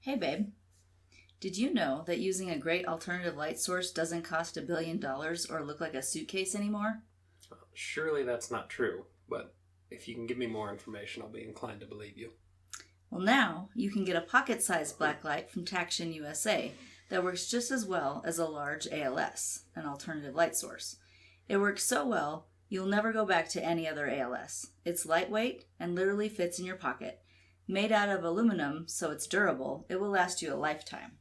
Hey, babe. Did you know that using a great alternative light source doesn't cost $1 billion or look like a suitcase anymore? Well, surely that's not true, but if you can give me more information, I'll be inclined to believe you. Well, now you can get a pocket-sized blacklight from Taction USA that works just as well as a large ALS, an alternative light source. It works so well, you'll never go back to any other ALS. It's lightweight and literally fits in your pocket. Made out of aluminum, so it's durable, it will last you a lifetime.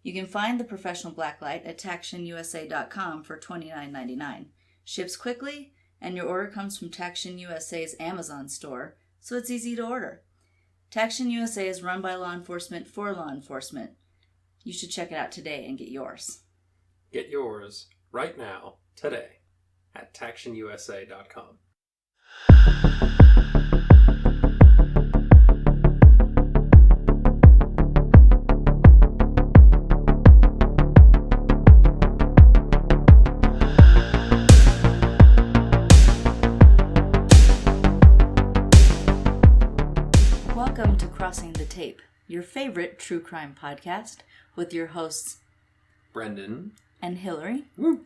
You can find the professional blacklight at TactionUSA.com for $29.99. Ships quickly, and your order comes from Taction USA's Amazon store, so it's easy to order. Taction USA is run by law enforcement for law enforcement. You should check it out today and get yours. Get yours right now, today, at TactionUSA.com. Welcome to Crossing the Tape, your favorite true crime podcast with your hosts Brendan and Hillary. Woo.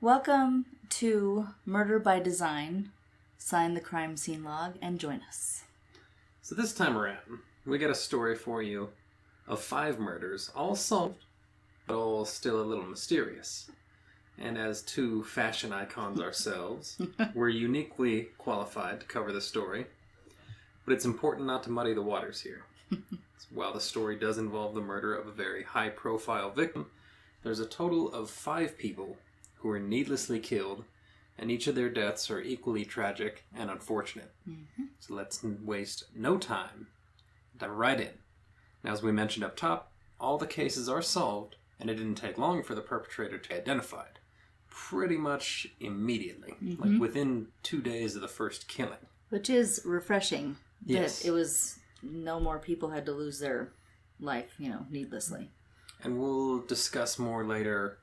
Welcome to Murder by Design. Sign the crime scene log and join us. So this time around, we got a story for you of 5 murders, all solved, but all still a little mysterious. And as 2 fashion icons ourselves, we're uniquely qualified to cover the story. But it's important not to muddy the waters here. While the story does involve the murder of a very high-profile victim, there's a total of 5 people who were needlessly killed, and each of their deaths are equally tragic and unfortunate. Mm-hmm. So let's waste no time. Dive right in. Now, as we mentioned up top, all the cases are solved, and it didn't take long for the perpetrator to be identified. Pretty much immediately. Mm-hmm. Like within 2 days of the first killing. Which is refreshing. Yes. That it was no more people had to lose their life, needlessly. And we'll discuss more later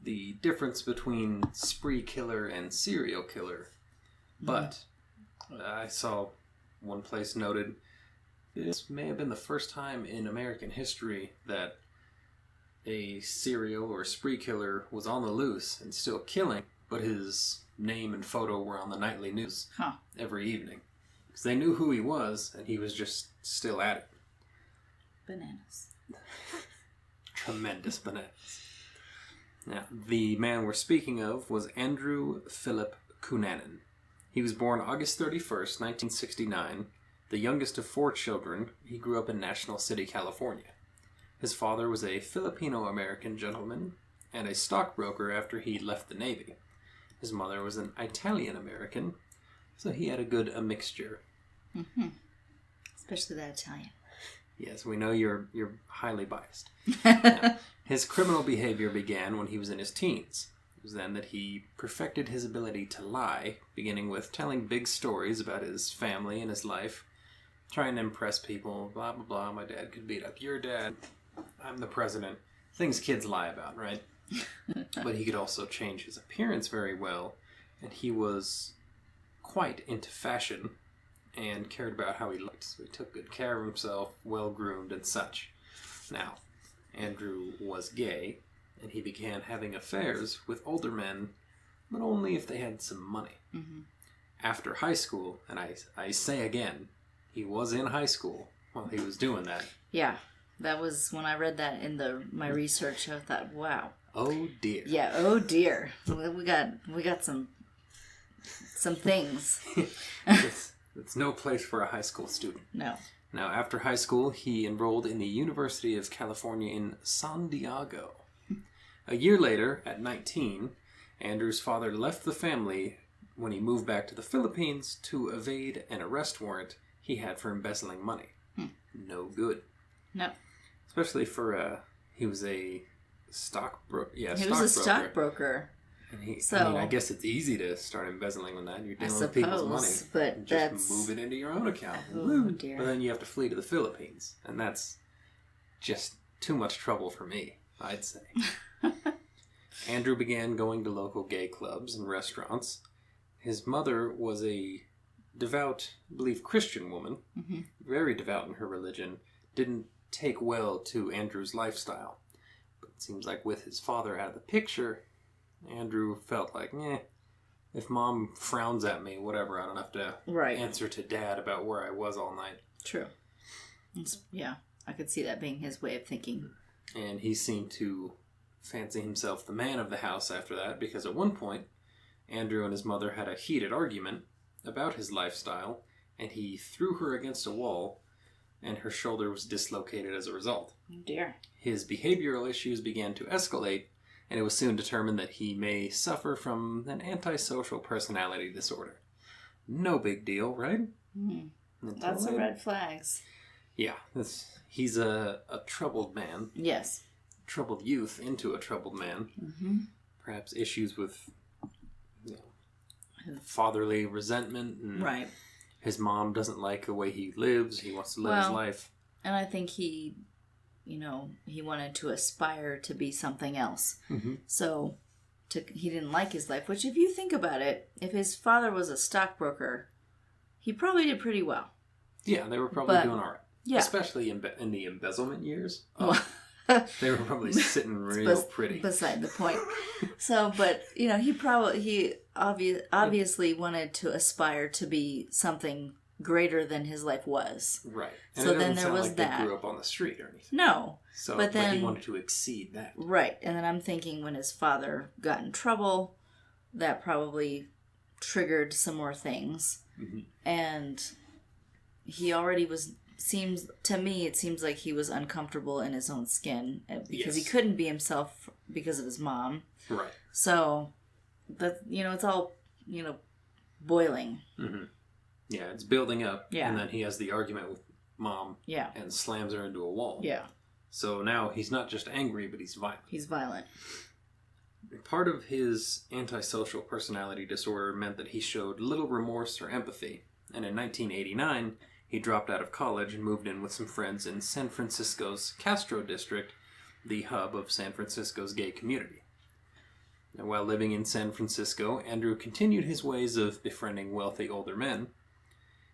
the difference between spree killer and serial killer. But I saw one place noted this may have been the first time in American history that a serial or spree killer was on the loose and still killing, but his name and photo were on the nightly news every evening. Because they knew who he was, and he was just still at it. Bananas. Tremendous bananas. Now, the man we're speaking of was Andrew Philip Cunanan. He was born August 31st, 1969, the youngest of 4 children. He grew up in National City, California. His father was a Filipino-American gentleman and a stockbroker after he left the Navy. His mother was an Italian-American, so he had a mixture. Mm-hmm. Especially that Italian. Yes, we know you're highly biased. Now, his criminal behavior began when he was in his teens. It was then that he perfected his ability to lie, beginning with telling big stories about his family and his life, trying to impress people, blah, blah, blah, my dad could beat up your dad, I'm the president. Things kids lie about, right? But he could also change his appearance very well, and he was quite into fashion and cared about how he looked. So he took good care of himself, well-groomed and such. Now, Andrew was gay, and he began having affairs with older men, but only if they had some money. Mm-hmm. After high school, and I say again, he was in high school while he was doing that. Yeah, that was when I read that in my research. I thought, wow. Oh dear. Yeah, oh dear. We got some things. It's no place for a high school student. No. Now, after high school, he enrolled in the University of California in San Diego. A year later, at 19, Andrew's father left the family when he moved back to the Philippines to evade an arrest warrant he had for embezzling money. No good. No. Especially for, he was a stockbroker. Yeah, he was a stockbroker. And I guess it's easy to start embezzling when that. You're dealing with people's money. But just move it into your own account. Oh, dear. But then you have to flee to the Philippines. And that's just too much trouble for me, I'd say. Andrew began going to local gay clubs and restaurants. His mother was a devout, I believe, Christian woman. Mm-hmm. Very devout in her religion. Didn't take well to Andrew's lifestyle. But it seems like with his father out of the picture, Andrew felt like, if Mom frowns at me, whatever, I don't have to answer to Dad about where I was all night. True. Yeah, I could see that being his way of thinking. And he seemed to fancy himself the man of the house after that, because at one point, Andrew and his mother had a heated argument about his lifestyle, and he threw her against a wall, and her shoulder was dislocated as a result. Oh dear. His behavioral issues began to escalate, and it was soon determined that he may suffer from an antisocial personality disorder. No big deal, right? Lots of red flags. Yeah, he's a troubled man. Yes. Troubled youth into a troubled man. Mm-hmm. Perhaps issues with fatherly resentment. And his mom doesn't like the way he lives. He wants to live his life. And I think he wanted to aspire to be something else. Mm-hmm. So he didn't like his life, which if you think about it, if his father was a stockbroker, he probably did pretty well. Yeah, they were probably doing all right. Yeah. Especially in the embezzlement years. They were probably sitting real pretty. Beside the point. So, but, he obviously wanted to aspire to be something greater than his life was. Right. And so then there was like that. They grew up on the street or anything. No. So, but then he wanted to exceed that. Right. And then I'm thinking when his father got in trouble, that probably triggered some more things. Mm-hmm. And he already seems like he was uncomfortable in his own skin because he couldn't be himself because of his mom. Right. So that it's all boiling. Mm-hmm. Yeah, it's building up. Yeah. And then he has the argument with Mom. Yeah. And slams her into a wall. Yeah. So now he's not just angry, but he's violent. He's violent. Part of his antisocial personality disorder meant that he showed little remorse or empathy. And in 1989, he dropped out of college and moved in with some friends in San Francisco's Castro district, the hub of San Francisco's gay community. And while living in San Francisco, Andrew continued his ways of befriending wealthy older men.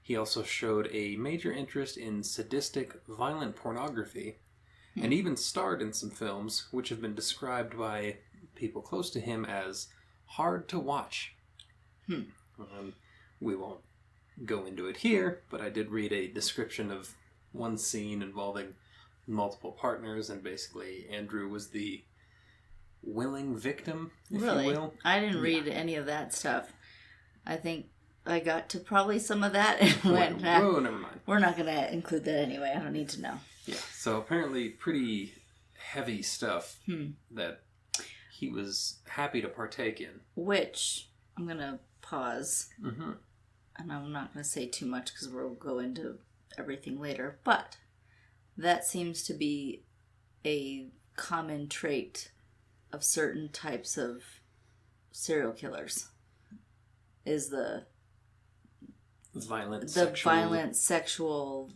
He also showed a major interest in sadistic, violent pornography, and even starred in some films which have been described by people close to him as hard to watch. We won't go into it here, but I did read a description of one scene involving multiple partners, and basically Andrew was the willing victim, if you will. I didn't read any of that stuff. I think I got to probably some of that and went, whoa, never mind. We're not going to include that anyway. I don't need to know. Yeah, so apparently pretty heavy stuff that he was happy to partake in. Which, I'm going to pause. Mm-hmm. And I'm not going to say too much because we'll go into everything later. But that seems to be a common trait of certain types of serial killers. Is the violent sexual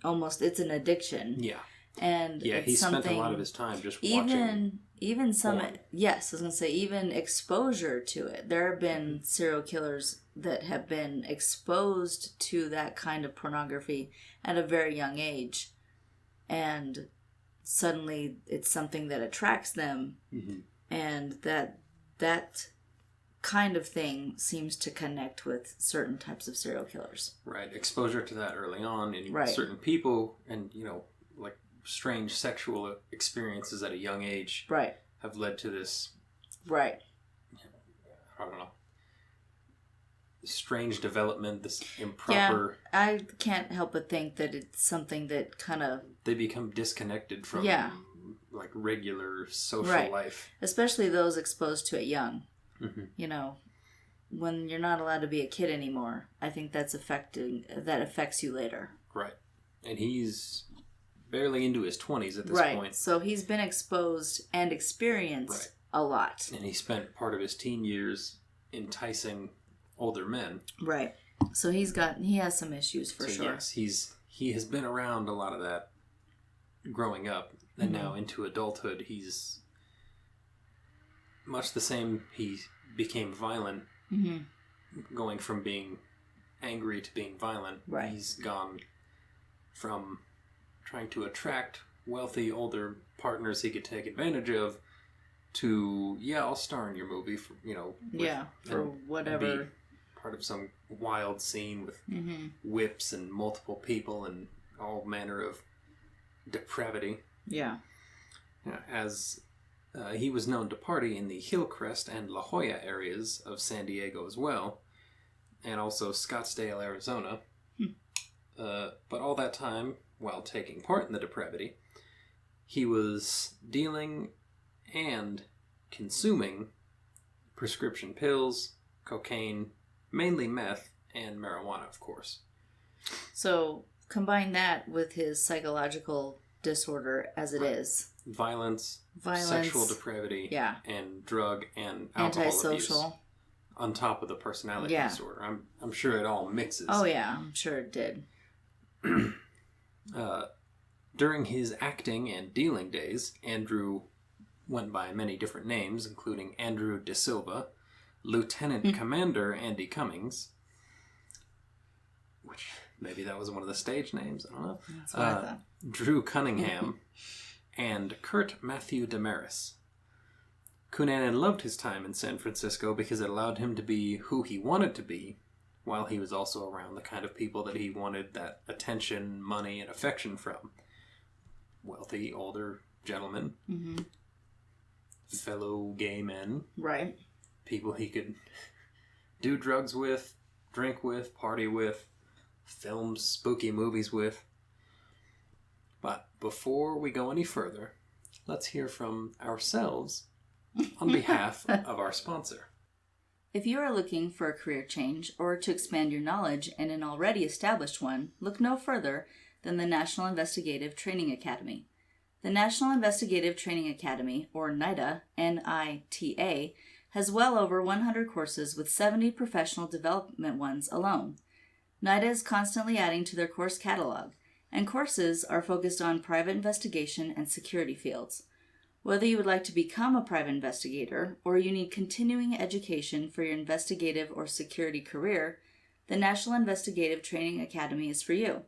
almost, it's an addiction. Yeah. And yeah, he spent a lot of his time just watching. Even some, porn. yes, I was going to say, even exposure to it. There have been serial killers that have been exposed to that kind of pornography at a very young age. And suddenly it's something that attracts them. Mm-hmm. And that kind of thing seems to connect with certain types of serial killers. Right. Exposure to that early on in certain people and, like strange sexual experiences at a young age have led to this I don't know, strange development, this improper I can't help but think that it's something that kind of they become disconnected from like regular social life, especially those exposed to it young. Mm-hmm. When you're not allowed to be a kid anymore, I think that affects you later. Right. And he's barely into his 20s at this point. So he's been exposed and experienced a lot. And he spent part of his teen years enticing older men. Right. So he has some issues for sure. Yes, he has been around a lot of that growing up, and now into adulthood he's much the same. He became violent, going from being angry to being violent. Right. He's gone from trying to attract wealthy, older partners he could take advantage of to, I'll star in your movie, for, for whatever. Be part of some wild scene with whips and multiple people and all manner of depravity. Yeah. As he was known to party in the Hillcrest and La Jolla areas of San Diego as well, and also Scottsdale, Arizona. But all that time, while taking part in the depravity, he was dealing and consuming prescription pills, cocaine, mainly meth, and marijuana, of course. So combine that with his psychological disorder as it is. Violence, sexual depravity, and drug and alcohol antisocial abuse on top of the personality disorder. I'm sure it all mixes. Oh yeah, I'm sure it did. During his acting and dealing days, Andrew went by many different names, including Andrew De Silva, Lieutenant Commander Andy Cummings, which maybe that was one of the stage names, I don't know. That's what I thought. Drew Cunningham, and Kurt Matthew Damaris. Cunanan loved his time in San Francisco because it allowed him to be who he wanted to be, while he was also around the kind of people that he wanted that attention, money, and affection from. Wealthy, older gentlemen. Mm-hmm. Fellow gay men. Right. People he could do drugs with, drink with, party with, film spooky movies with. But before we go any further, let's hear from ourselves on behalf of our sponsor. If you are looking for a career change or to expand your knowledge in an already established one, look no further than the National Investigative Training Academy. The National Investigative Training Academy, or NITA, N-I-T-A, has well over 100 courses with 70 professional development ones alone. NITA is constantly adding to their course catalog, and courses are focused on private investigation and security fields. Whether you would like to become a private investigator or you need continuing education for your investigative or security career, the National Investigative Training Academy is for you.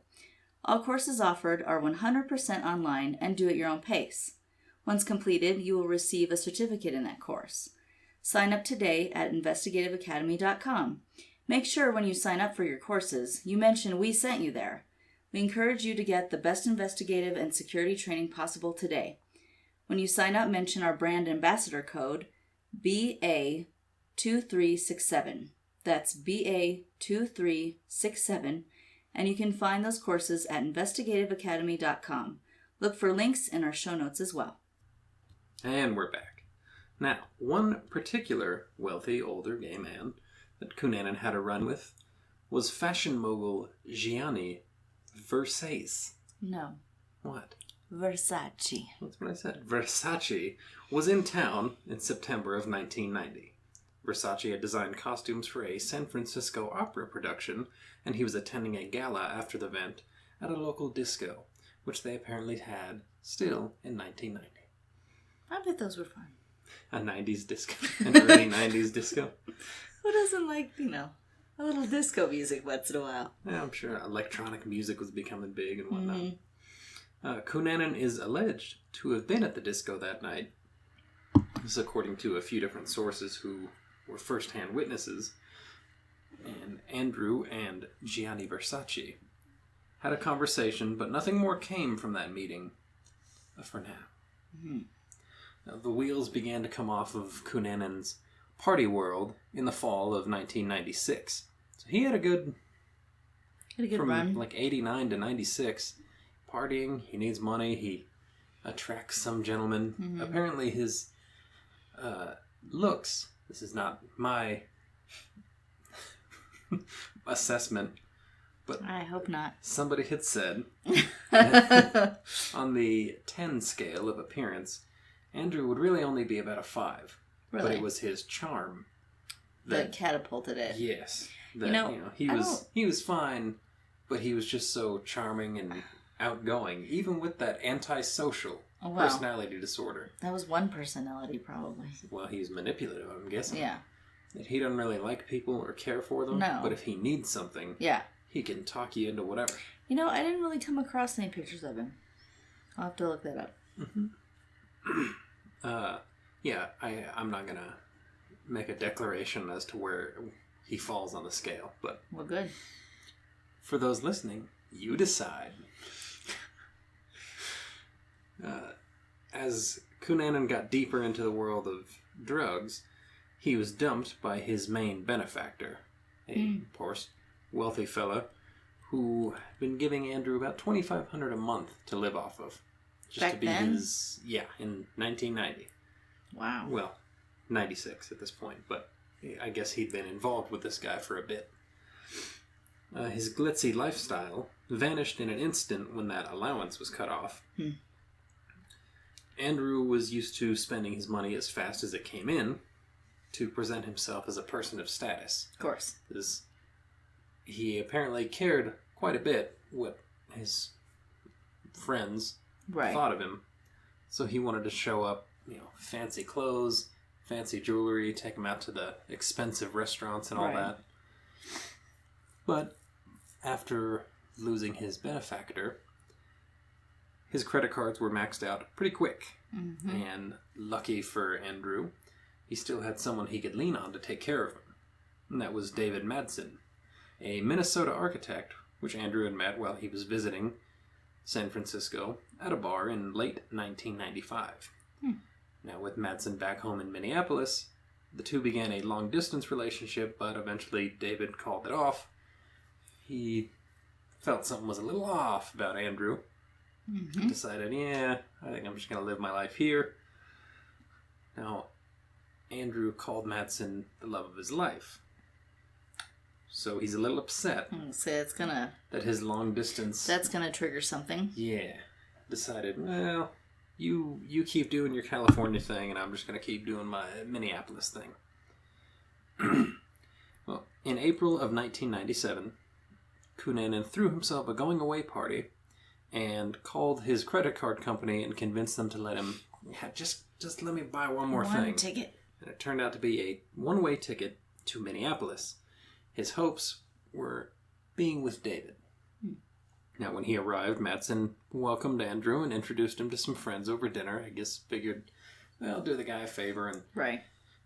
All courses offered are 100% online and do at your own pace. Once completed, you will receive a certificate in that course. Sign up today at investigativeacademy.com. Make sure when you sign up for your courses, you mention we sent you there. We encourage you to get the best investigative and security training possible today. When you sign up, mention our brand ambassador code, BA2367. That's BA2367, and you can find those courses at investigativeacademy.com. Look for links in our show notes as well. And we're back. Now, one particular wealthy older gay man that Cunanan had a run with was fashion mogul Gianni Versace. No. What? Versace. That's what I said. Versace was in town in September of 1990. Versace had designed costumes for a San Francisco opera production, and he was attending a gala after the event at a local disco, which they apparently had still in 1990. I bet those were fun. A 90s disco. An early 90s disco. Who doesn't like, a little disco music once in a while? Yeah, I'm sure electronic music was becoming big and whatnot. Mm-hmm. Cunanan is alleged to have been at the disco that night. This is according to a few different sources who were first-hand witnesses. And Andrew and Gianni Versace had a conversation, but nothing more came from that meeting for now. Mm-hmm. Now, the wheels began to come off of Cunanan's party world in the fall of 1996. So he had a good run. Like 89 to 96. Partying, he needs money, he attracts some gentlemen. Mm-hmm. Apparently his looks, this is not my assessment, but I hope not. Somebody had said that on the 10 scale of appearance, Andrew would really only be about a 5. Really? But it was his charm that catapulted it. Yes. He was fine, but he was just so charming and outgoing, even with that antisocial personality disorder. That was one personality, probably. Well, he's manipulative, I'm guessing. Yeah. That he doesn't really like people or care for them. No. But if he needs something, he can talk you into whatever. I didn't really come across any pictures of him. I'll have to look that up. Yeah, I'm not going to make a declaration as to where he falls on the scale, but... Well, good. For those listening, you decide. As Cunanan got deeper into the world of drugs, he was dumped by his main benefactor, of course, wealthy fella who had been giving Andrew about $2,500 a month to live off of. Just Back to be then? in 1990. Wow. Well, 96 at this point, but I guess he'd been involved with this guy for a bit. His glitzy lifestyle vanished in an instant when that allowance was cut off. Andrew was used to spending his money as fast as it came in to present himself as a person of status. Of course. Because he apparently cared quite a bit what his friends thought of him. So he wanted to show up, fancy clothes, fancy jewelry, take him out to the expensive restaurants and all that. But after losing his benefactor, his credit cards were maxed out pretty quick. And lucky for Andrew, he still had someone he could lean on to take care of him. And that was David Madsen, a Minnesota architect, which Andrew had met while he was visiting San Francisco at a bar in late 1995. Now, with Madsen back home in Minneapolis, the two began a long-distance relationship, but eventually David called it off. He felt something was a little off about Andrew. Decided, I think I'm just going to live my life here. Now, Andrew called Madsen the love of his life. So he's a little upset. So it's gonna... That his long distance... That's gonna trigger something. Yeah. Decided, well, you keep doing your California thing and I'm just going to keep doing my Minneapolis thing. Well, in April of 1997, Cunanan threw himself a going-away party and called his credit card company and convinced them to let him... just let me buy one more thing. One ticket. And it turned out to be a one-way ticket to Minneapolis. His hopes were being with David. Now, when he arrived, Madsen welcomed Andrew and introduced him to some friends over dinner. I guess figured, well, do the guy a favor and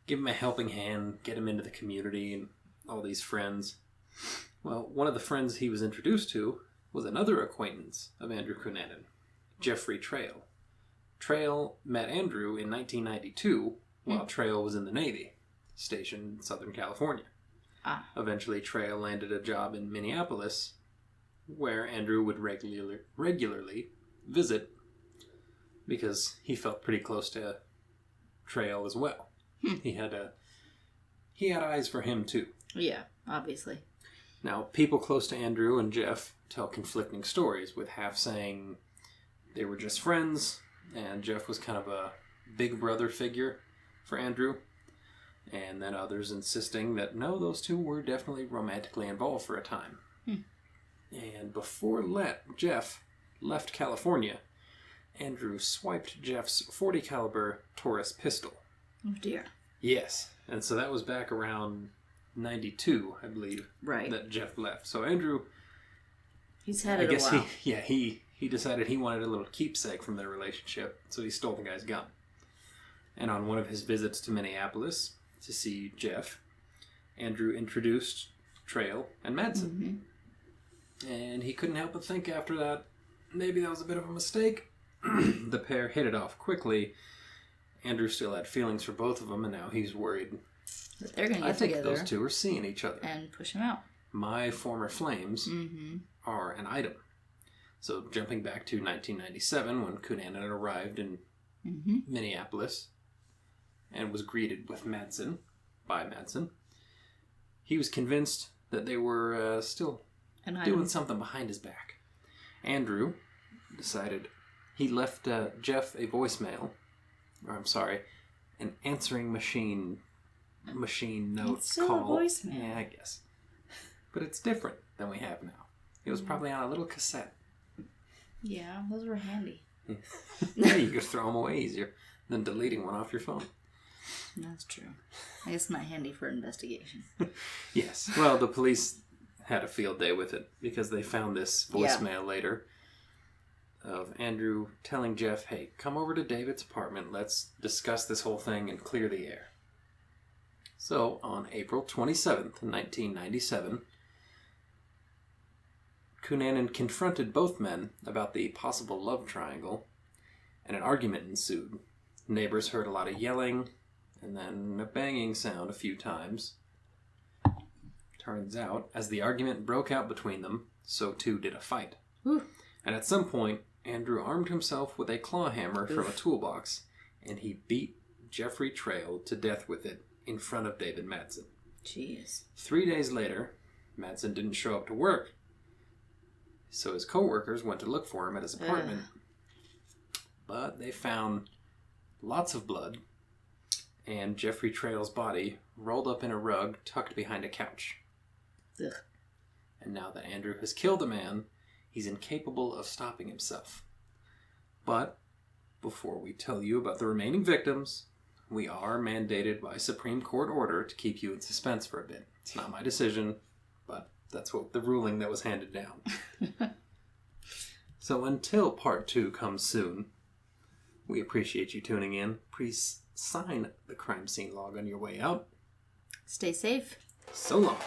give him a helping hand, get him into the community and all these friends. Well, one of the friends he was introduced to was another acquaintance of Andrew Cunanan, Jeffrey Trail. Trail met Andrew in 1992 while Trail was in the Navy, stationed in Southern California. Eventually, Trail landed a job in Minneapolis, where Andrew would regularly visit because he felt pretty close to Trail as well. He had eyes for him too. Yeah, obviously. Now, people close to Andrew and Jeff tell conflicting stories, with half saying they were just friends, and Jeff was kind of a big brother figure for Andrew. And then others insisting that no, those two were definitely romantically involved for a time. And before Jeff left California, Andrew swiped Jeff's .40 caliber Taurus pistol. Oh dear. Yes, and so that was back around 92, I believe, that Jeff left. So Andrew, he's had it a while. He decided he wanted a little keepsake from their relationship, so he stole the guy's gun. And on one of his visits to Minneapolis to see Jeff, Andrew introduced Trail and Madsen. And he couldn't help but think after that, maybe that was a bit of a mistake. The pair hit it off quickly. Andrew still had feelings for both of them, and now he's worried that they're going to get together. I together. think those two are seeing each other. And push him out. My former flames are an item. So jumping back to 1997, when Cunanan arrived in Minneapolis and was greeted with Madsen, by Madsen, he was convinced that they were still doing something behind his back. Andrew decided he left Jeff a voicemail, an answering machine note it's still call. A voicemail. Yeah, I guess. But it's different than we have now. It was probably on a little cassette. Yeah, those were handy. Yeah, you could throw them away easier than deleting one off your phone. That's true. I guess not handy for investigation. Yes. Well, the police had a field day with it because they found this voicemail later. of Andrew telling Jeff, hey, come over to David's apartment, let's discuss this whole thing and clear the air. So, on April 27th, 1997, Cunanan confronted both men about the possible love triangle, and an argument ensued. Neighbors heard a lot of yelling, and then a banging sound a few times. Turns out, as the argument broke out between them, so too did a fight. Ooh. And at some point, Andrew armed himself with a claw hammer from a toolbox, and he beat Jeffrey Trail to death with it in front of David Madsen. Jeez. 3 days later, Madsen didn't show up to work, so his co-workers went to look for him at his apartment. But they found lots of blood, and Jeffrey Trail's body rolled up in a rug tucked behind a couch. Ugh. And now that Andrew has killed a man, he's incapable of stopping himself. But before we tell you about the remaining victims, we are mandated by Supreme Court order to keep you in suspense for a bit. It's not my decision, but that's what the ruling that was handed down. So until part 2 comes soon, we appreciate you tuning in. Please sign the crime scene log on your way out. Stay safe. So long.